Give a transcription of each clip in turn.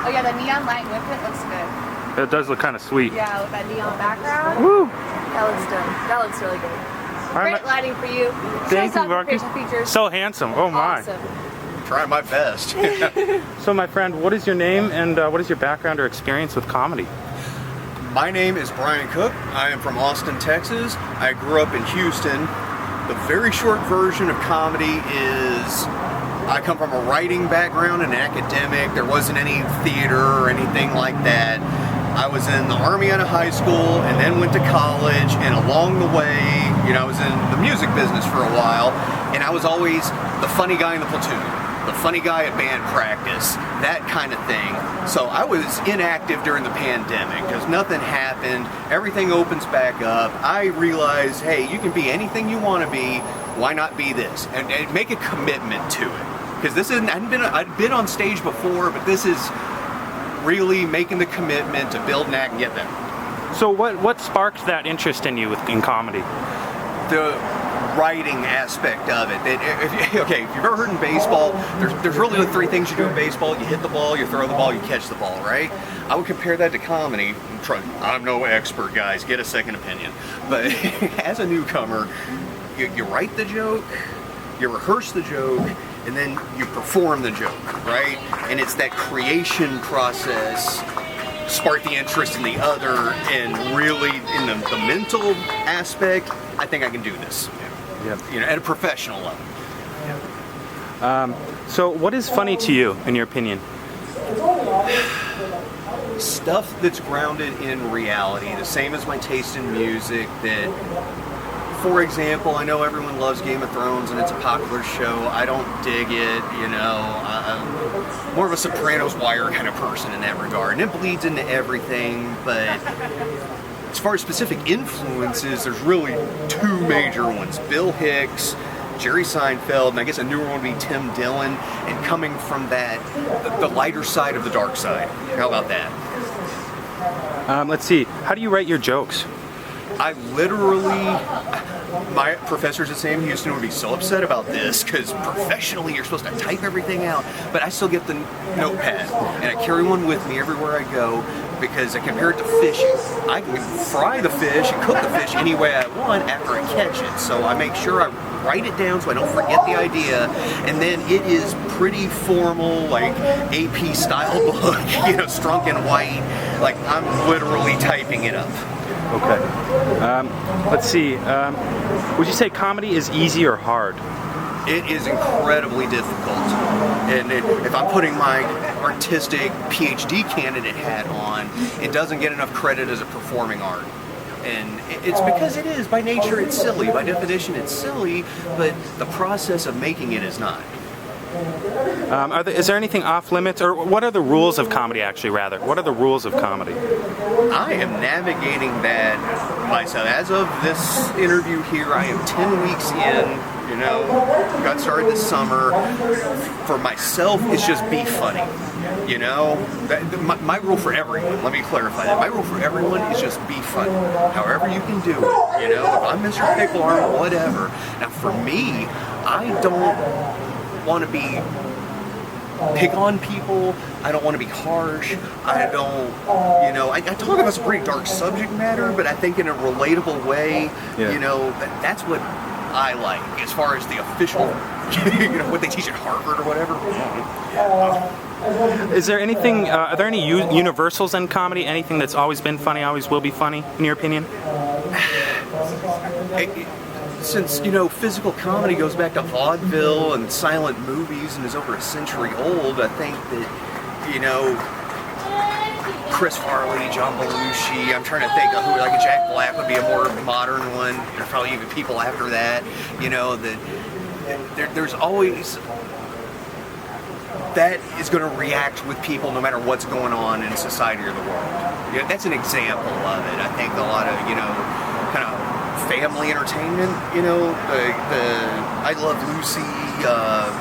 Oh yeah, the neon light with it looks good. It does look kind of sweet. Yeah, with that neon background. Woo! That looks done. That looks really good. Great lighting for you. Thank Shows you, off your Marcus. facial features. So handsome. Oh my. Awesome. Trying my best. So my friend, what is your name and what is your background or experience with comedy? My name is Brian Cook. I am from Austin, Texas. I grew up in Houston. The very short version of comedy is I come from a writing background and academic. There wasn't any theater or anything like that. I was in the Army out of high school and then went to college, and along the way, I was in the music business for a while, and I was always the funny guy in the platoon, the funny guy at band practice, that kind of thing. So I was inactive during the pandemic because nothing happened. Everything opens back up. I realized, hey, you can be anything you want to be. Why not be this? And make a commitment to it. Because this isn't, I'd been on stage before, but this is really making the commitment to build an act and get there. So what sparked that interest in you in comedy? The writing aspect of it. If you've ever heard in baseball, there's really the three things you do in baseball. You hit the ball, you throw the ball, you catch the ball, right? I would compare that to comedy. I'm no expert, guys. Get a second opinion. But as a newcomer, you write the joke, you rehearse the joke, and then you perform the joke, right? And it's that creation process, spark the interest in the other, and really in the mental aspect, I think I can do this. Yeah. At a professional level. So what is funny to you, in your opinion? Stuff that's grounded in reality, the same as my taste in music. That, for example, I know everyone loves Game of Thrones and it's a popular show. I don't dig it, I'm more of a Sopranos wire kind of person in that regard. And it bleeds into everything, but as far as specific influences, there's really two major ones. Bill Hicks, Jerry Seinfeld, and I guess a newer one would be Tim Dillon, and coming from that, the lighter side of the dark side. How about that? Let's see. How do you write your jokes? I literally, my professors at Sam Houston would be so upset about this because professionally you're supposed to type everything out, but I still get the notepad and I carry one with me everywhere I go because I compare it to fishing. I can fry the fish and cook the fish any way I want after I catch it, so I make sure I write it down so I don't forget the idea, and then it is pretty formal, like AP style book, strunk and white, like I'm literally typing it up. Okay. Let's see. Would you say comedy is easy or hard? It is incredibly difficult. And if I'm putting my artistic PhD candidate hat on, it doesn't get enough credit as a performing art. And it's because it is. By nature, it's silly. By definition, it's silly, but the process of making it is not. Is there anything off limits, or what are the rules of comedy, actually, rather? What are the rules of comedy? I am navigating that myself. As of this interview here, I am 10 weeks in, got started this summer. For myself, it's just be funny. My rule for everyone, let me clarify that. My rule for everyone is just be funny. However you can do it, if I'm Mr. Pickle Arm, whatever. Now for me, I don't want to be pick on people. I don't want to be harsh. I don't, I talk about some pretty dark subject matter, but I think in a relatable way, that's what I like as far as the official, what they teach at Harvard or whatever. Is there anything, are there any universals in comedy? Anything that's always been funny, always will be funny, in your opinion? Since, physical comedy goes back to vaudeville and silent movies and is over a century old, I think that, Chris Farley, John Belushi, I'm trying to think of who, like a Jack Black would be a more modern one. There's probably even people after that, that there's always, that is going to react with people no matter what's going on in society or the world. That's an example of it. I think a lot of, kind of family entertainment, the I Love Lucy,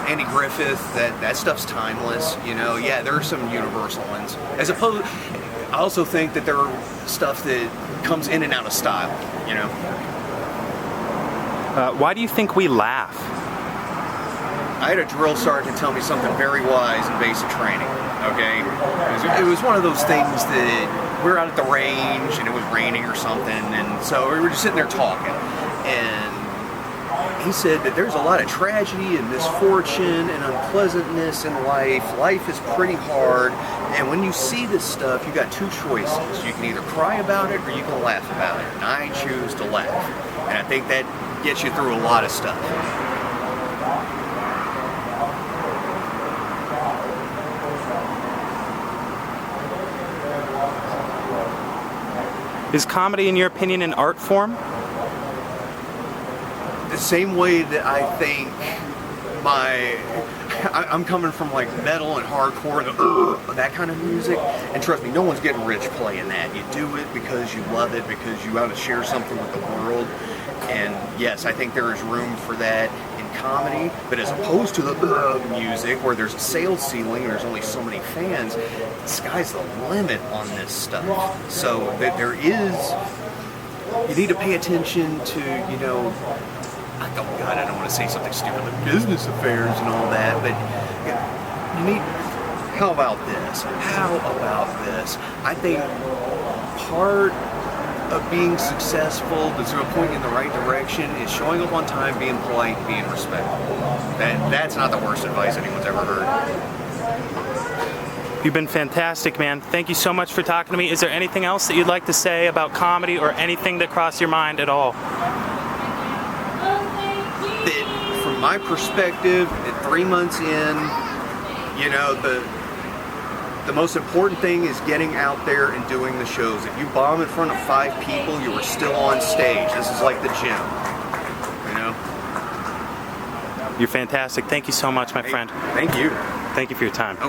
Andy Griffith, that stuff's timeless, there are some universal ones. As opposed, I also think that there are stuff that comes in and out of style, Why do you think we laugh? I had a drill sergeant tell me something very wise in basic training. Okay, it was one of those things that we're out at the range and it was raining or something, and so we were just sitting there talking, and he said that there's a lot of tragedy and misfortune and unpleasantness in life. Life is pretty hard, and when you see this stuff, you got two choices. You can either cry about it or you can laugh about it, and I choose to laugh, and I think that gets you through a lot of stuff. Is comedy, in your opinion, an art form? The same way that I think I'm coming from like metal and hardcore, that kind of music, and trust me, no one's getting rich playing that. You do it because you love it, because you want to share something with the world. And yes, I think there is room for that in comedy, but as opposed to the music where there's a sales ceiling and there's only so many fans, the sky's the limit on this stuff. So that there is, you need to pay attention to, you know, oh God, I don't want to say something stupid like business affairs and all that, but you need, how about this? How about this? I think part of being successful, that's going to point you in the right direction, is showing up on time, being polite, being respectful. That's not the worst advice anyone's ever heard. You've been fantastic, man. Thank you so much for talking to me. Is there anything else that you'd like to say about comedy or anything that crossed your mind at all? From my perspective, at 3 months in, you know, the most important thing is getting out there and doing the shows. If you bomb in front of 5 people, you are still on stage. This is like the gym, you know? You're fantastic. Thank you so much, my friend. Thank you. Thank you for your time. Oh,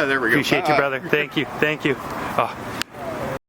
there we go. Appreciate you, brother. Thank you. Thank you. Oh.